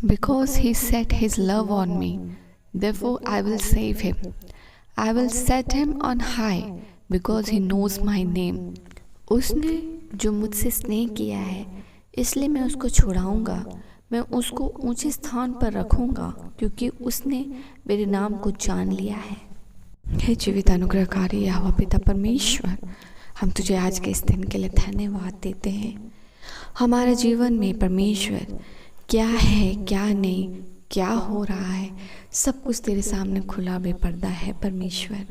Because he set his love on me, therefore I will save him. I will set him on high because he knows my name. उसने जो मुझसे स्नेह किया है, इसलिए मैं उसको छुड़ाऊंगा। मैं उसको ऊंचे स्थान पर रखूंगा क्योंकि उसने मेरे नाम को जान लिया है। हे जीवित अनुग्रहकारी यहोवा पिता परमेश्वर, हम तुझे आज के इस दिन के लिए धन्यवाद देते हैं। हमारे जीवन में परमेश्वर क्या है, क्या नहीं, क्या हो रहा है, सब कुछ तेरे सामने खुला बेपर्दा है परमेश्वर।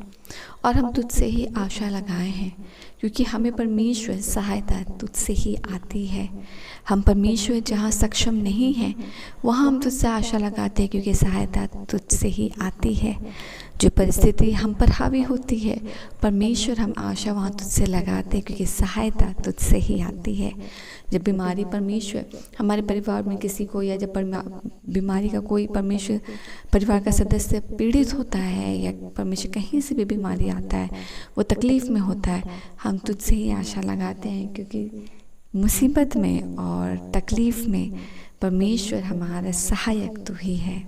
और हम तुझसे ही आशा लगाए हैं क्योंकि हमें परमेश्वर सहायता तुझसे ही आती है। हम परमेश्वर जहाँ सक्षम नहीं हैं वहाँ हम तुझसे आशा लगाते हैं क्योंकि सहायता तुझसे ही आती है। जो परिस्थिति हम पर हावी होती है परमेश्वर, हम आशा वहाँ तुझसे लगाते हैं क्योंकि सहायता तुझसे ही आती है। जब बीमारी परमेश्वर हमारे परिवार में किसी को, या जब बीमारी का कोई परमेश्वर परिवार का सदस्य पीड़ित होता है, या परमेश्वर कहीं से भी बीमारी आता है, वो तकलीफ़ में होता है, हम तुझसे ही आशा लगाते हैं क्योंकि मुसीबत में और तकलीफ़ में परमेश्वर हमारा सहायक तू ही है।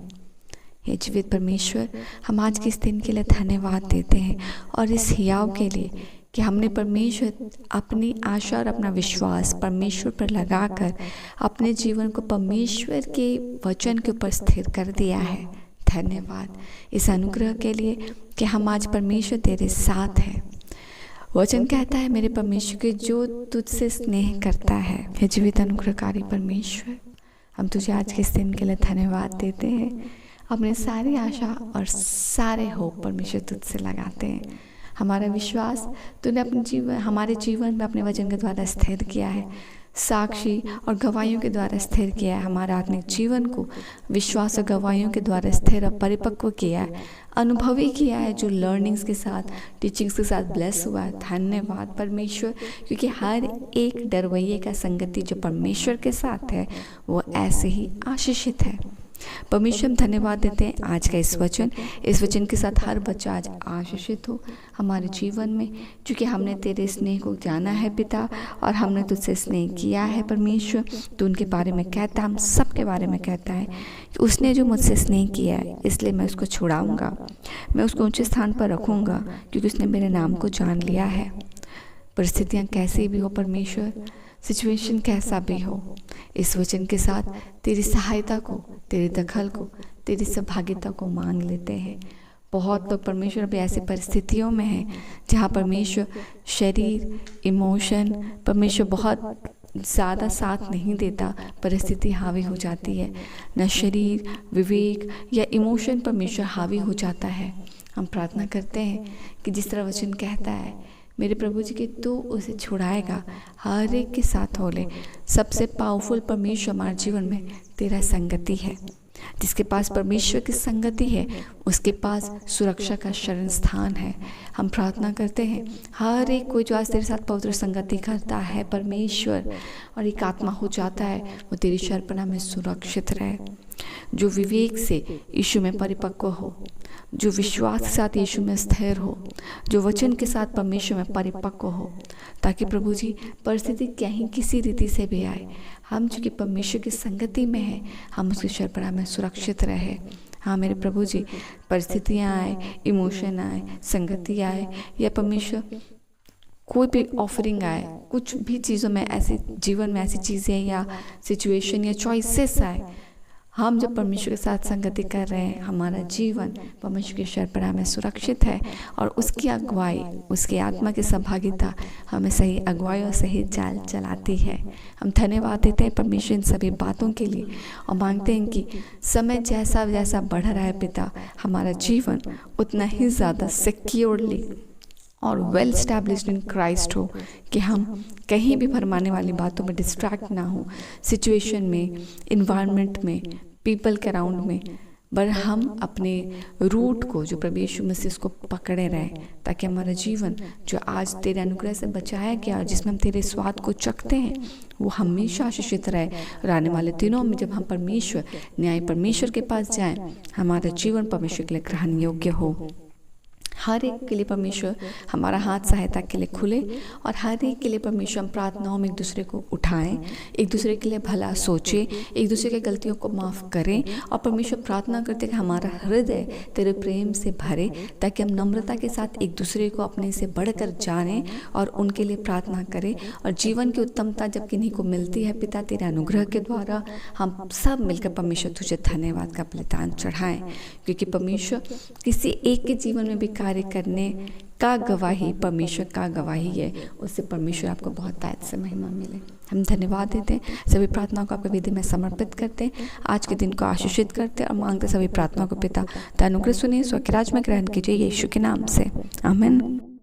हे जीवित परमेश्वर, हम आज के इस दिन के लिए धन्यवाद देते हैं और इस हियाव के लिए कि हमने परमेश्वर अपनी आशा और अपना विश्वास परमेश्वर पर लगाकर अपने जीवन को परमेश्वर के वचन के ऊपर स्थिर कर दिया है। धन्यवाद इस अनुग्रह के लिए कि हम आज परमेश्वर तेरे साथ हैं। वचन कहता है मेरे परमेश्वर के जो तुझसे स्नेह करता है। हे जीवित अनुग्रहकारी परमेश्वर, हम तुझे आज के इस दिन के लिए धन्यवाद देते हैं। अपने सारी आशा और सारे होप परमेश्वर तुझसे लगाते हैं। हमारा विश्वास तूने हमारे जीवन में अपने वचन के द्वारा स्थिर किया है, साक्षी और गवाहियों के द्वारा स्थिर किया है। हमारा आत्मिक जीवन को विश्वास और गवाहियों के द्वारा स्थिर और परिपक्व किया है, अनुभवी किया है, जो लर्निंग्स के साथ, टीचिंग्स के साथ ब्लेस हुआ है। धन्यवाद परमेश्वर, क्योंकि हर एक डरवैये का संगति जो परमेश्वर के साथ है वो ऐसे ही आशीषित है। परमेश्वर, हम धन्यवाद देते हैं आज का इस वचन के साथ हर बच्चा आज आशीषित हो हमारे जीवन में, क्योंकि हमने तेरे स्नेह को जाना है पिता, और हमने तुझसे स्नेह किया है परमेश्वर। तू उनके बारे में कहता है, हम सब के बारे में कहता है कि उसने जो मुझसे स्नेह किया है इसलिए मैं उसको छुड़ाऊंगा, मैं उसको ऊंचे स्थान पर रखूंगा क्योंकि उसने मेरे नाम को जान लिया है। परिस्थितियाँ कैसी भी हो परमेश्वर, सिचुएशन कैसा भी हो, इस वचन के साथ तेरी सहायता को, तेरे दखल को, तेरी सहभागिता को मांग लेते हैं। बहुत लोग परमेश्वर अभी ऐसी परिस्थितियों में हैं जहाँ परमेश्वर शरीर, इमोशन परमेश्वर बहुत ज़्यादा साथ नहीं देता, परिस्थिति हावी हो जाती है, न शरीर, विवेक या इमोशन परमेश्वर हावी हो जाता है। हम प्रार्थना करते हैं कि जिस तरह वचन कहता है मेरे प्रभु जी कि तू उसे छुड़ाएगा, हर एक के साथ हो ले। सबसे पावरफुल परमेश्वर हमारे जीवन में तेरा संगति है। जिसके पास परमेश्वर की संगति है उसके पास सुरक्षा का शरण स्थान है। हम प्रार्थना करते हैं हर एक कोई जो आज तेरे साथ पवित्र संगति करता है परमेश्वर और एक आत्मा हो जाता है, वो तेरी शरणपनाह में सुरक्षित रहे। जो विवेक से यीशु में परिपक्व हो, जो विश्वास के साथ यीशु में स्थिर हो, जो वचन के साथ परमेश्वर में परिपक्व हो, ताकि प्रभु जी परिस्थिति कहीं किसी रीति से भी आए, हम चूँकि परमेश्वर की संगति में हैं, हम उसकी शरणपनाह में सुरक्षित रहे। हाँ मेरे प्रभु जी, परिस्थितियाँ आए, इमोशन आए, संगति आए, या परमेश्वर कोई भी ऑफरिंग आए, कुछ भी चीज़ों में ऐसी जीवन में ऐसी चीज़ें या सिचुएशन या चॉइसेस आए, हम जब परमेश्वर के साथ संगति कर रहे हैं, हमारा जीवन परमेश्वर की शरणपनाह में सुरक्षित है और उसकी अगुवाई, उसकी आत्मा की सहभागिता हमें सही अगुवाई और सही चाल चलाती है। हम धन्यवाद देते हैं परमेश्वर इन सभी बातों के लिए और मांगते हैं कि समय जैसा जैसा बढ़ रहा है पिता, हमारा जीवन उतना ही ज़्यादा सिक्योरली और वेल स्टैब्लिश्ड इन क्राइस्ट हो कि हम कहीं भी भरमाने वाली बातों में डिस्ट्रैक्ट ना हो, सिचुएशन में, इन्वायरमेंट में, पीपल के अराउंड में, पर हम अपने रूट को जो प्रभु यीशु मसीह उसको पकड़े रहें, ताकि हमारा जीवन जो आज तेरे अनुग्रह से बचाया गया और जिसमें हम तेरे स्वाद को चखते हैं वो हमेशा आशीषित रहे। और आने वाले दिनों में जब हम परमेश्वर के पास जाएं, हमारा जीवन परमेश्वर के लिए ग्रहण योग्य हो। हर एक के लिए परमेश्वर हमारा हाथ सहायता के लिए खुले, और हर एक के लिए परमेश्वर हम प्रार्थनाओं में एक दूसरे को उठाएं, एक दूसरे के लिए भला सोचें, एक दूसरे की गलतियों को माफ़ करें, और परमेश्वर प्रार्थना करते कि हमारा हृदय तेरे प्रेम से भरे, ताकि हम नम्रता के साथ एक दूसरे को अपने से बढ़कर जानें और उनके लिए प्रार्थना करें। और जीवन की उत्तमता जब किन्हीं को मिलती है पिता तेरे अनुग्रह के द्वारा, हम सब मिलकर परमेश्वर तुझे धन्यवाद का बलिदान चढ़ाएं, क्योंकि परमेश्वर किसी एक के जीवन में भी कार्य करने का गवाही परमेश्वर का गवाही है, उससे परमेश्वर आपको बहुत तायत से महिमा मिले। हम धन्यवाद देते हैं, सभी प्रार्थनाओं को आपके विधि में समर्पित करते हैं, आज के दिन को आशीषित करते हैं और मांगते सभी प्रार्थनाओं को पिता अनुग्रह सुनिए, स्वराज में ग्रहण कीजिए, यीशु के नाम से, आमीन।